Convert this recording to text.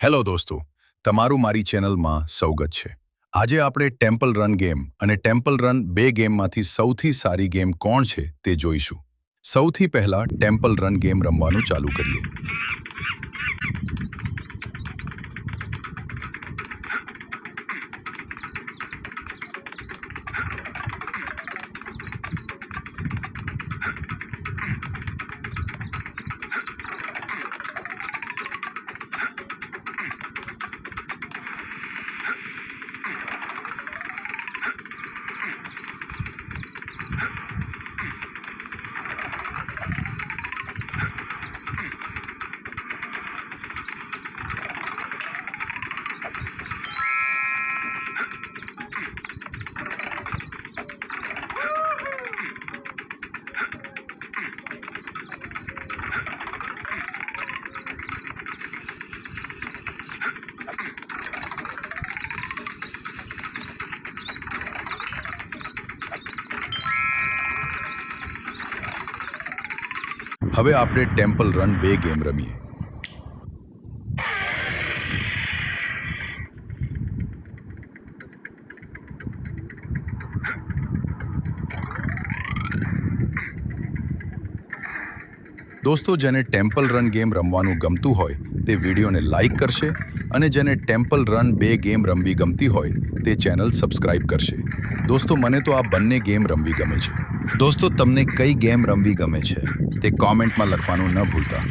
Hello દોસ્તો, તમારું મારી ચેનલમાં સ્વાગત છે। આજે આપણે ટેમ્પલ રન ગેમ અને ટેમ્પલ રન 2 ગેમમાંથી સૌથી સારી ગેમ કોણ છે તે જોઈશું। સૌથી પહેલા ટેમ્પલ રન ગેમ રમવાનું ચાલુ કરીએ। હવે આપણે ટેમ્પલ રન 2 ગેમ રમીએ। દોસ્તો, જેને ટેમ્પલ રન ગેમ રમવાનું ગમતું હોય તે વિડીયોને લાઈક કરશે અને જેને ટેમ્પલ રન 2 ગેમ રમવી ગમતી હોય તે ચેનલ સબસ્ક્રાઇબ કરશે। દોસ્તો, મને તો આ બંને ગેમ રમવી ગમે છે। દોસ્તો, તમને કઈ ગેમ રમવી ગમે છે તે કોમેન્ટમાં લખવાનું ન ભૂલતા।